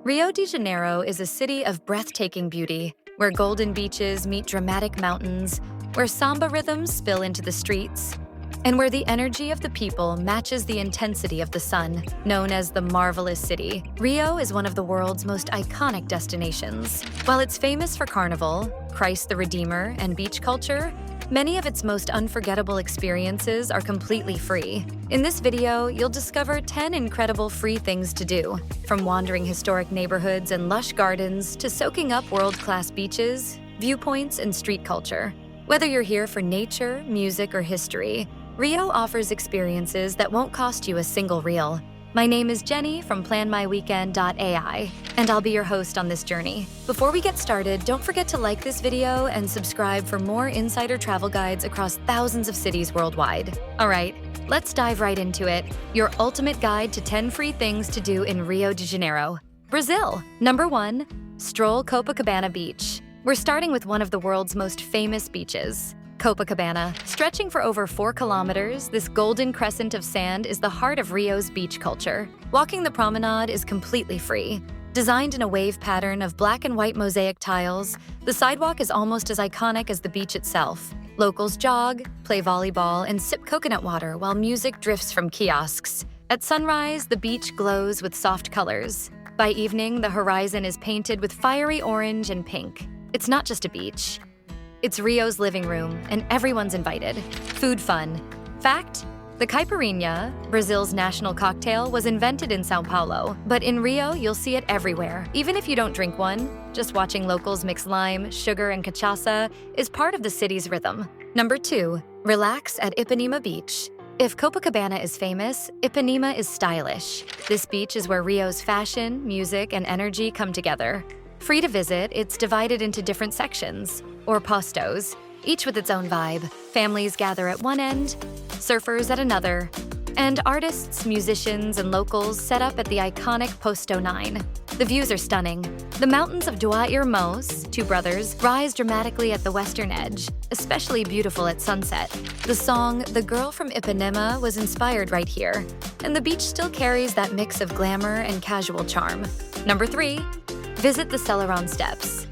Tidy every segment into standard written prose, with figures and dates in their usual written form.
Rio de Janeiro is a city of breathtaking beauty, where golden beaches meet dramatic mountains, where samba rhythms spill into the streets, and where the energy of the people matches the intensity of the sun. Known as the Marvelous City, Rio is one of the world's most iconic destinations. While it's famous for Carnival, Christ the Redeemer, and beach culture, many of its most unforgettable experiences are completely free. In this video, you'll discover 10 incredible free things to do, from wandering historic neighborhoods and lush gardens to soaking up world-class beaches, viewpoints, and street culture. Whether you're here for nature, music, or history, Rio offers experiences that won't cost you a single real. My name is Jenny from PlanMyWeekend.ai, and I'll be your host on this journey. Before we get started, don't forget to like this video and subscribe for more insider travel guides across thousands of cities worldwide. All right, let's dive right into it. Your ultimate guide to 10 free things to do in Rio de Janeiro. Brazil. Number 1. Stroll Copacabana Beach. We're starting with one of the world's most famous beaches, Copacabana. Stretching for over 4 kilometers, this golden crescent of sand is the heart of Rio's beach culture. Walking the promenade is completely free. Designed in a wave pattern of black and white mosaic tiles, the sidewalk is almost as iconic as the beach itself. Locals jog, play volleyball, and sip coconut water while music drifts from kiosks. At sunrise, the beach glows with soft colors. By evening, the horizon is painted with fiery orange and pink. It's not just a beach. It's Rio's living room, and everyone's invited. Food fun. Fact: the caipirinha, Brazil's national cocktail, was invented in São Paulo, but in Rio, you'll see it everywhere. Even if you don't drink one, just watching locals mix lime, sugar, and cachaça is part of the city's rhythm. Number 2. Relax at Ipanema Beach. If Copacabana is famous, Ipanema is stylish. This beach is where Rio's fashion, music, and energy come together. Free to visit, it's divided into different sections, or postos, each with its own vibe. Families gather at one end, surfers at another, and artists, musicians, and locals set up at the iconic Posto 9. The views are stunning. The mountains of Dois Irmãos, Two Brothers, rise dramatically at the western edge, especially beautiful at sunset. The song "The Girl from Ipanema" was inspired right here, and the beach still carries that mix of glamour and casual charm. Number 3. Visit the Selarón Steps.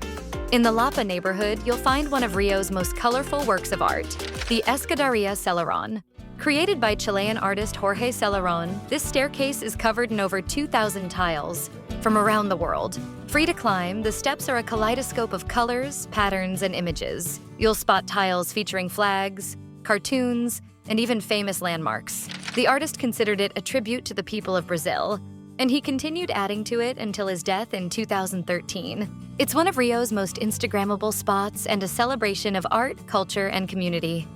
In the Lapa neighborhood, you'll find one of Rio's most colorful works of art, the Escadaria Selarón. Created by Chilean artist Jorge Selarón, this staircase is covered in over 2,000 tiles from around the world. Free to climb, the steps are a kaleidoscope of colors, patterns, and images. You'll spot tiles featuring flags, cartoons, and even famous landmarks. The artist considered it a tribute to the people of Brazil, and he continued adding to it until his death in 2013. It's one of Rio's most Instagrammable spots and a celebration of art, culture, and community.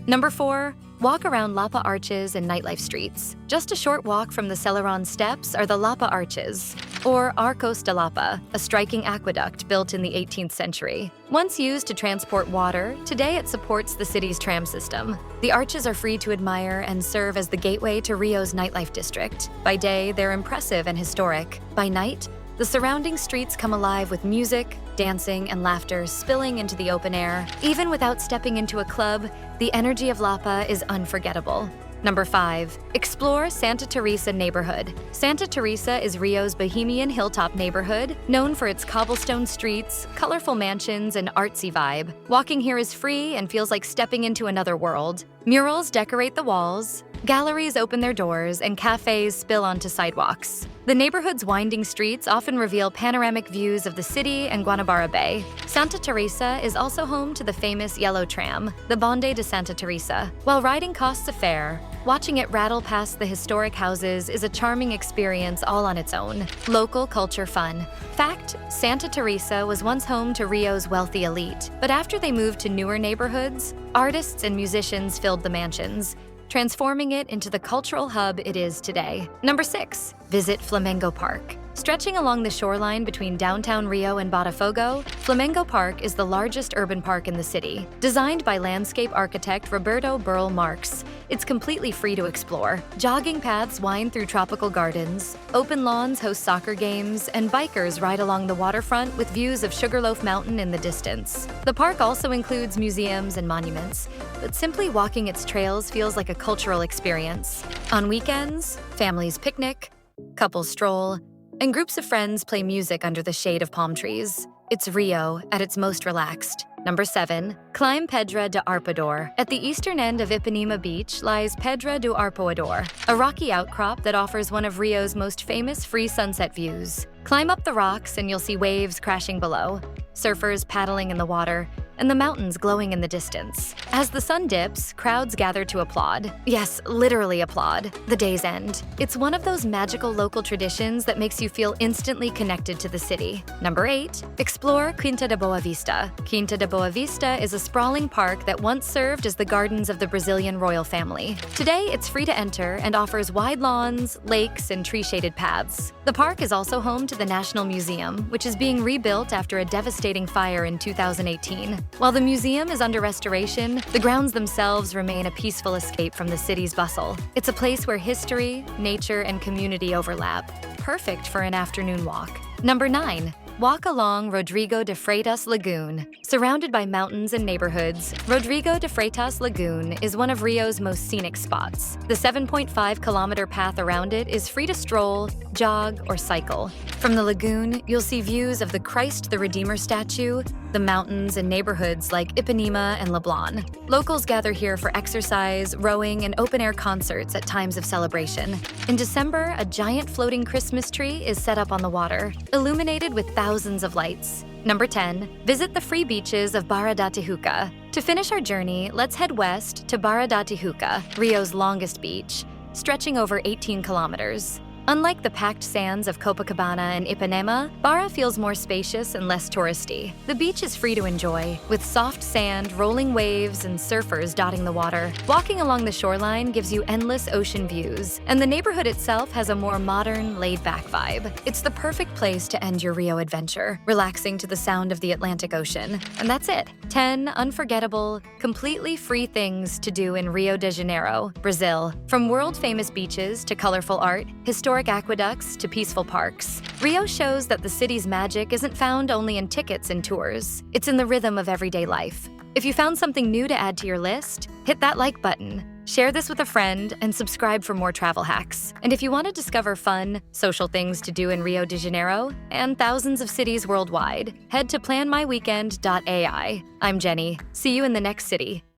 Number 4. Walk around Lapa Arches and nightlife streets. Just a short walk from the Selarón Steps are the Lapa Arches, or Arcos de Lapa, a striking aqueduct built in the 18th century. Once used to transport water, today it supports the city's tram system. The arches are free to admire and serve as the gateway to Rio's nightlife district. By day, they're impressive and historic. By night, the surrounding streets come alive with music, dancing, and laughter spilling into the open air. Even without stepping into a club, the energy of Lapa is unforgettable. Number 5. Explore Santa Teresa neighborhood. Santa Teresa is Rio's bohemian hilltop neighborhood, known for its cobblestone streets, colorful mansions, and artsy vibe. Walking here is free and feels like stepping into another world. Murals decorate the walls, galleries open their doors, and cafes spill onto sidewalks. The neighborhood's winding streets often reveal panoramic views of the city and Guanabara Bay. Santa Teresa is also home to the famous yellow tram, the Bonde de Santa Teresa. While riding costs a fare, watching it rattle past the historic houses is a charming experience all on its own. Local culture fun. Fact: Santa Teresa was once home to Rio's wealthy elite, but after they moved to newer neighborhoods, artists and musicians filled the mansions, transforming it into the cultural hub it is today. Number 6. Visit Flamengo Park. Stretching along the shoreline between downtown Rio and Botafogo, Flamengo Park is the largest urban park in the city. Designed by landscape architect Roberto Burle Marx, it's completely free to explore. Jogging paths wind through tropical gardens, open lawns host soccer games, and bikers ride along the waterfront with views of Sugarloaf Mountain in the distance. The park also includes museums and monuments, but simply walking its trails feels like a cultural experience. On weekends, families picnic, couples stroll, and groups of friends play music under the shade of palm trees. It's Rio at its most relaxed. Number 7. Climb Pedra de Arpoador. At the eastern end of Ipanema Beach lies Pedra do Arpoador, a rocky outcrop that offers one of Rio's most famous free sunset views. Climb up the rocks and you'll see waves crashing below, surfers paddling in the water, and the mountains glowing in the distance. As the sun dips, crowds gather to applaud. Yes, literally applaud. The day's end. It's one of those magical local traditions that makes you feel instantly connected to the city. Number 8. Explore Quinta de Boa Vista. Quinta de Boa Vista is a sprawling park that once served as the gardens of the Brazilian royal family. Today, it's free to enter and offers wide lawns, lakes, and tree-shaded paths. The park is also home to the National Museum, which is being rebuilt after a devastating fire in 2018. While the museum is under restoration, the grounds themselves remain a peaceful escape from the city's bustle. It's a place where history, nature, and community overlap, perfect for an afternoon walk. Number 9. Walk along Rodrigo de Freitas Lagoon. Surrounded by mountains and neighborhoods, Rodrigo de Freitas Lagoon is one of Rio's most scenic spots. The 7.5-kilometer path around it is free to stroll, jog, or cycle. From the lagoon, you'll see views of the Christ the Redeemer statue, the mountains and neighborhoods like Ipanema and Leblon. Locals gather here for exercise, rowing, and open-air concerts at times of celebration. In December, a giant floating Christmas tree is set up on the water, illuminated with thousands of lights. Number 10. Visit the free beaches of Barra da Tijuca. To finish our journey, let's head west to Barra da Tijuca, Rio's longest beach, stretching over 18 kilometers. Unlike the packed sands of Copacabana and Ipanema, Barra feels more spacious and less touristy. The beach is free to enjoy, with soft sand, rolling waves, and surfers dotting the water. Walking along the shoreline gives you endless ocean views, and the neighborhood itself has a more modern, laid-back vibe. It's the perfect place to end your Rio adventure, relaxing to the sound of the Atlantic Ocean. And that's it. 10 unforgettable, completely free things to do in Rio de Janeiro, Brazil. From world-famous beaches to colorful art, historic aqueducts to peaceful parks, Rio shows that the city's magic isn't found only in tickets and tours. It's in the rhythm of everyday life. If you found something new to add to your list, hit that like button, share this with a friend, and subscribe for more travel hacks. And if you want to discover fun, social things to do in Rio de Janeiro and thousands of cities worldwide, head to PlanMyWeekend.ai. I'm Jenny. See you in the next city.